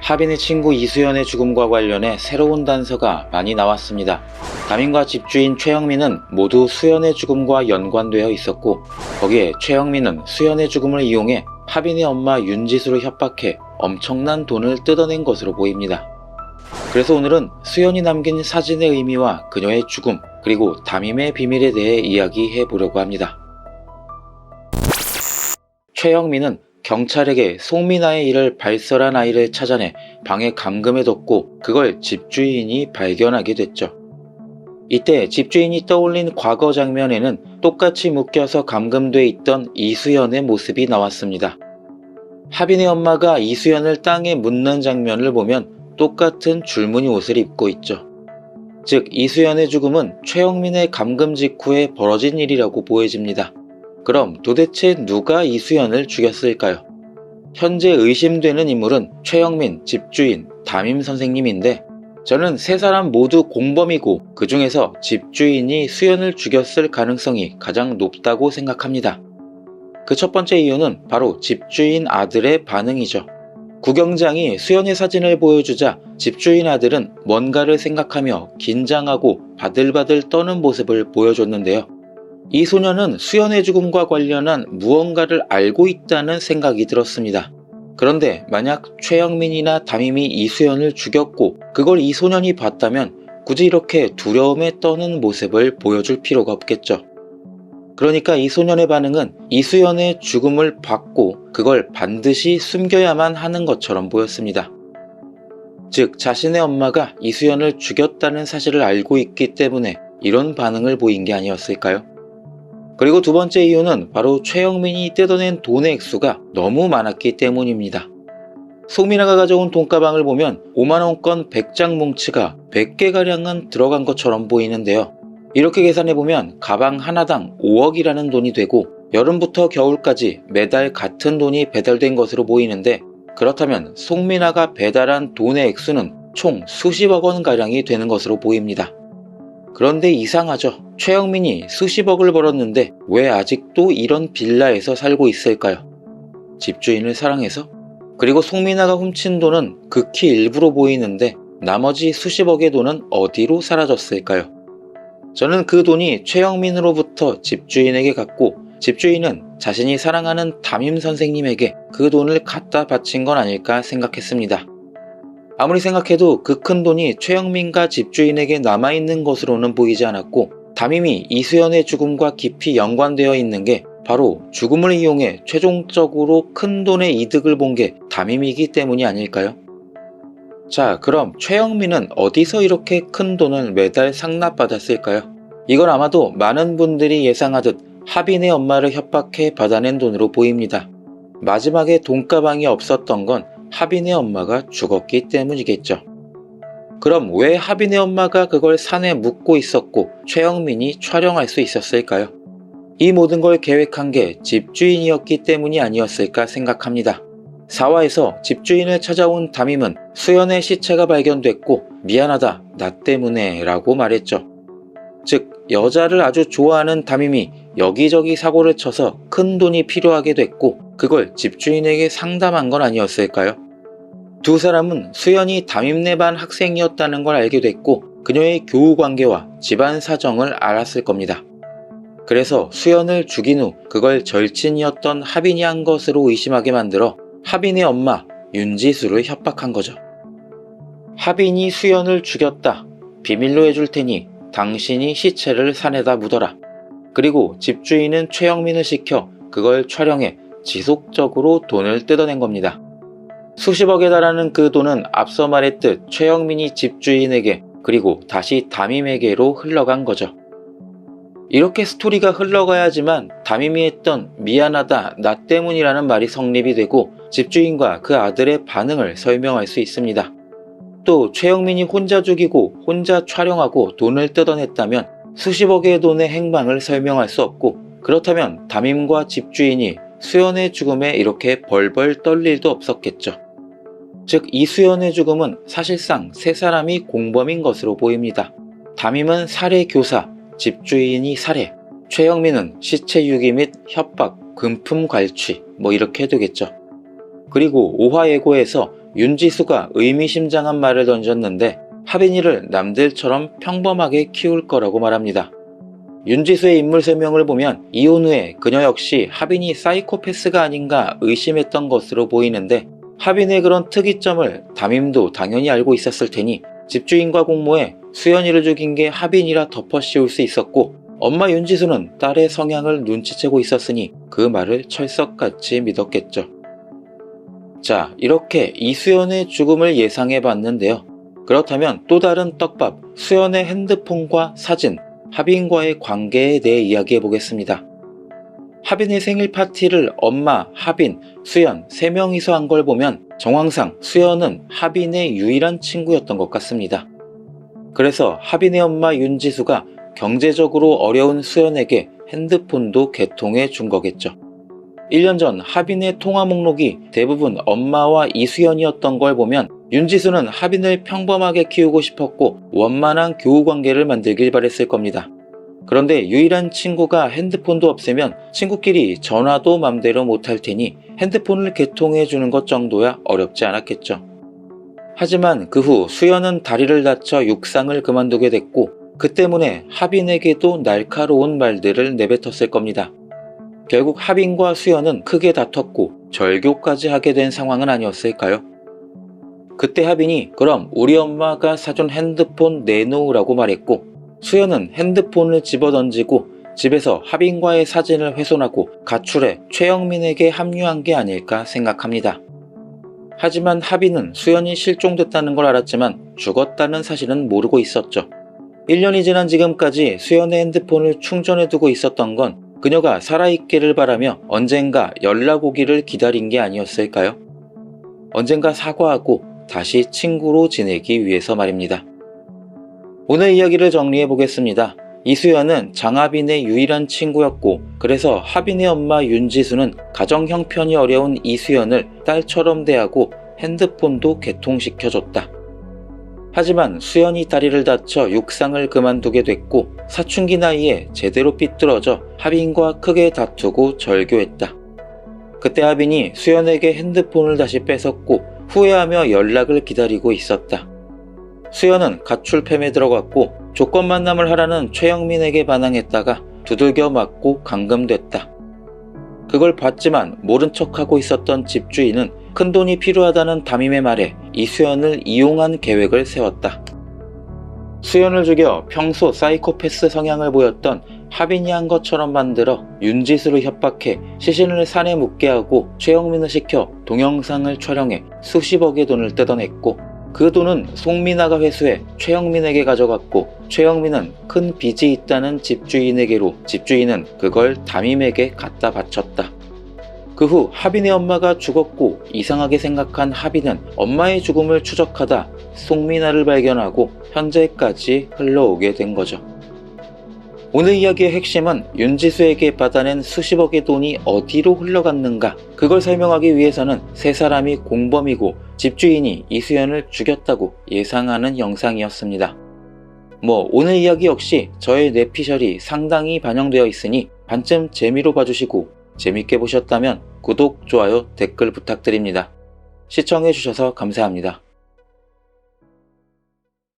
하빈의 친구 이수연의 죽음과 관련해 새로운 단서가 많이 나왔습니다. 담임과 집주인 최영민은 모두 수연의 죽음과 연관되어 있었고, 거기에 최영민은 수연의 죽음을 이용해 하빈의 엄마 윤지수를 협박해 엄청난 돈을 뜯어낸 것으로 보입니다. 그래서 오늘은 수연이 남긴 사진의 의미와 그녀의 죽음, 그리고 담임의 비밀에 대해 이야기해 보려고 합니다. 최영민은 경찰에게 송민아의 일을 발설한 아이를 찾아내 방에 감금해뒀고 그걸 집주인이 발견하게 됐죠. 이때 집주인이 떠올린 과거 장면에는 똑같이 묶여서 감금돼 있던 이수연의 모습이 나왔습니다. 하빈의 엄마가 이수연을 땅에 묻는 장면을 보면 똑같은 줄무늬 옷을 입고 있죠. 즉 이수연의 죽음은 최영민의 감금 직후에 벌어진 일이라고 보여집니다. 그럼 도대체 누가 이수연을 죽였을까요? 현재 의심되는 인물은 최영민, 집주인, 담임 선생님인데 저는 세 사람 모두 공범이고 그 중에서 집주인이 수연을 죽였을 가능성이 가장 높다고 생각합니다. 그 첫 번째 이유는 바로 집주인 아들의 반응이죠. 구경장이 수연의 사진을 보여주자 집주인 아들은 뭔가를 생각하며 긴장하고 바들바들 떠는 모습을 보여줬는데요. 이 소녀는 수연의 죽음과 관련한 무언가를 알고 있다는 생각이 들었습니다. 그런데 만약 최영민이나 담임이 이수연을 죽였고 그걸 이 소년이 봤다면 굳이 이렇게 두려움에 떠는 모습을 보여줄 필요가 없겠죠. 그러니까 이 소년의 반응은 이수연의 죽음을 봤고 그걸 반드시 숨겨야만 하는 것처럼 보였습니다. 즉 자신의 엄마가 이수연을 죽였다는 사실을 알고 있기 때문에 이런 반응을 보인 게 아니었을까요? 그리고 두 번째 이유는 바로 최영민이 뜯어낸 돈의 액수가 너무 많았기 때문입니다. 송민아가 가져온 돈가방을 보면 5만원권 100장 뭉치가 100개가량은 들어간 것처럼 보이는데요. 이렇게 계산해보면 가방 하나당 5억이라는 돈이 되고 여름부터 겨울까지 매달 같은 돈이 배달된 것으로 보이는데 그렇다면 송민아가 배달한 돈의 액수는 총 수십억 원가량이 되는 것으로 보입니다. 그런데 이상하죠. 최영민이 수십억을 벌었는데 왜 아직도 이런 빌라에서 살고 있을까요? 집주인을 사랑해서? 그리고 송민아가 훔친 돈은 극히 일부로 보이는데 나머지 수십억의 돈은 어디로 사라졌을까요? 저는 그 돈이 최영민으로부터 집주인에게 갔고 집주인은 자신이 사랑하는 담임 선생님에게 그 돈을 갖다 바친 건 아닐까 생각했습니다. 아무리 생각해도 그 큰 돈이 최영민과 집주인에게 남아있는 것으로는 보이지 않았고 담임이 이수연의 죽음과 깊이 연관되어 있는 게 바로 죽음을 이용해 최종적으로 큰 돈의 이득을 본 게 담임이기 때문이 아닐까요? 자, 그럼 최영민은 어디서 이렇게 큰 돈을 매달 상납받았을까요? 이건 아마도 많은 분들이 예상하듯 하빈의 엄마를 협박해 받아낸 돈으로 보입니다. 마지막에 돈가방이 없었던 건 하빈의 엄마가 죽었기 때문이겠죠. 그럼 왜 하빈의 엄마가 그걸 산에 묻고 있었고 최영민이 촬영할 수 있었을까요? 이 모든 걸 계획한 게 집주인이었기 때문이 아니었을까 생각합니다. 4화에서 집주인을 찾아온 담임은 수연의 시체가 발견됐고 미안하다, 나 때문에 라고 말했죠. 즉 여자를 아주 좋아하는 담임이 여기저기 사고를 쳐서 큰 돈이 필요하게 됐고 그걸 집주인에게 상담한 건 아니었을까요? 두 사람은 수연이 담임네 반 학생이었다는 걸 알게 됐고 그녀의 교우 관계와 집안 사정을 알았을 겁니다. 그래서 수연을 죽인 후 그걸 절친이었던 하빈이 한 것으로 의심하게 만들어 하빈의 엄마 윤지수를 협박한 거죠. 하빈이 수연을 죽였다. 비밀로 해줄 테니 당신이 시체를 산에다 묻어라. 그리고 집주인은 최영민을 시켜 그걸 촬영해 지속적으로 돈을 뜯어낸 겁니다. 수십억에 달하는 그 돈은 앞서 말했듯 최영민이 집주인에게 그리고 다시 담임에게로 흘러간 거죠. 이렇게 스토리가 흘러가야지만 담임이 했던 미안하다, 나 때문이라는 말이 성립이 되고 집주인과 그 아들의 반응을 설명할 수 있습니다. 또 최영민이 혼자 죽이고 혼자 촬영하고 돈을 뜯어냈다면 수십억의 돈의 행방을 설명할 수 없고 그렇다면 담임과 집주인이 수연의 죽음에 이렇게 벌벌 떨 일도 없었겠죠. 즉 이수연의 죽음은 사실상 세 사람이 공범인 것으로 보입니다. 담임은 살해 교사, 집주인이 살해, 최영민은 시체 유기 및 협박, 금품 갈취 이렇게 되겠죠. 그리고 5화 예고에서 윤지수가 의미심장한 말을 던졌는데 하빈이를 남들처럼 평범하게 키울 거라고 말합니다. 윤지수의 인물 설명을 보면 이혼 후에 그녀 역시 하빈이 사이코패스가 아닌가 의심했던 것으로 보이는데 하빈의 그런 특이점을 담임도 당연히 알고 있었을 테니 집주인과 공모해 수연이를 죽인 게 하빈이라 덮어씌울 수 있었고 엄마 윤지수는 딸의 성향을 눈치채고 있었으니 그 말을 철석같이 믿었겠죠. 자, 이렇게 이수연의 죽음을 예상해 봤는데요. 그렇다면 또 다른 떡밥 수연의 핸드폰과 사진, 하빈과의 관계에 대해 이야기해 보겠습니다. 하빈의 생일 파티를 엄마, 하빈, 수연 3명이서 한 걸 보면 정황상 수연은 하빈의 유일한 친구였던 것 같습니다. 그래서 하빈의 엄마 윤지수가 경제적으로 어려운 수연에게 핸드폰도 개통해 준 거겠죠. 1년 전 하빈의 통화 목록이 대부분 엄마와 이수연이었던 걸 보면 윤지수는 하빈을 평범하게 키우고 싶었고 원만한 교우 관계를 만들길 바랬을 겁니다. 그런데 유일한 친구가 핸드폰도 없으면 친구끼리 전화도 맘대로 못할 테니 핸드폰을 개통해 주는 것 정도야 어렵지 않았겠죠. 하지만 그 후 수연은 다리를 다쳐 육상을 그만두게 됐고 그 때문에 하빈에게도 날카로운 말들을 내뱉었을 겁니다. 결국 하빈과 수연은 크게 다퉜고 절교까지 하게 된 상황은 아니었을까요? 그때 하빈이 그럼 우리 엄마가 사준 핸드폰 내놓으라고 말했고 수연은 핸드폰을 집어던지고 집에서 하빈과의 사진을 훼손하고 가출해 최영민에게 합류한 게 아닐까 생각합니다. 하지만 하빈은 수연이 실종됐다는 걸 알았지만 죽었다는 사실은 모르고 있었죠. 1년이 지난 지금까지 수연의 핸드폰을 충전해두고 있었던 건 그녀가 살아있기를 바라며 언젠가 연락 오기를 기다린 게 아니었을까요? 언젠가 사과하고 다시 친구로 지내기 위해서 말입니다. 오늘 이야기를 정리해 보겠습니다. 이수연은 장하빈의 유일한 친구였고 그래서 하빈의 엄마 윤지수는 가정 형편이 어려운 이수연을 딸처럼 대하고 핸드폰도 개통시켜줬다. 하지만 수연이 다리를 다쳐 육상을 그만두게 됐고 사춘기 나이에 제대로 삐뚤어져 하빈과 크게 다투고 절교했다. 그때 하빈이 수연에게 핸드폰을 다시 뺏었고 후회하며 연락을 기다리고 있었다. 수연은 가출팸에 들어갔고 조건 만남을 하라는 최영민에게 반항했다가 두들겨 맞고 감금됐다. 그걸 봤지만 모른 척하고 있었던 집주인은 큰돈이 필요하다는 담임의 말에 이수연을 이용한 계획을 세웠다. 수연을 죽여 평소 사이코패스 성향을 보였던 하빈이 한 것처럼 만들어 윤지수를 협박해 시신을 산에 묻게 하고 최영민을 시켜 동영상을 촬영해 수십억의 돈을 뜯어냈고 그 돈은 송민아가 회수해 최영민에게 가져갔고 최영민은 큰 빚이 있다는 집주인에게로 집주인은 그걸 담임에게 갖다 바쳤다. 그 후 하빈의 엄마가 죽었고 이상하게 생각한 하빈은 엄마의 죽음을 추적하다 송민아를 발견하고 현재까지 흘러오게 된 거죠. 오늘 이야기의 핵심은 윤지수에게 받아낸 수십억의 돈이 어디로 흘러갔는가 그걸 설명하기 위해서는 세 사람이 공범이고 집주인이 이수연을 죽였다고 예상하는 영상이었습니다. 오늘 이야기 역시 저의 뇌피셜이 상당히 반영되어 있으니 반쯤 재미로 봐주시고 재밌게 보셨다면 구독, 좋아요, 댓글 부탁드립니다. 시청해주셔서 감사합니다.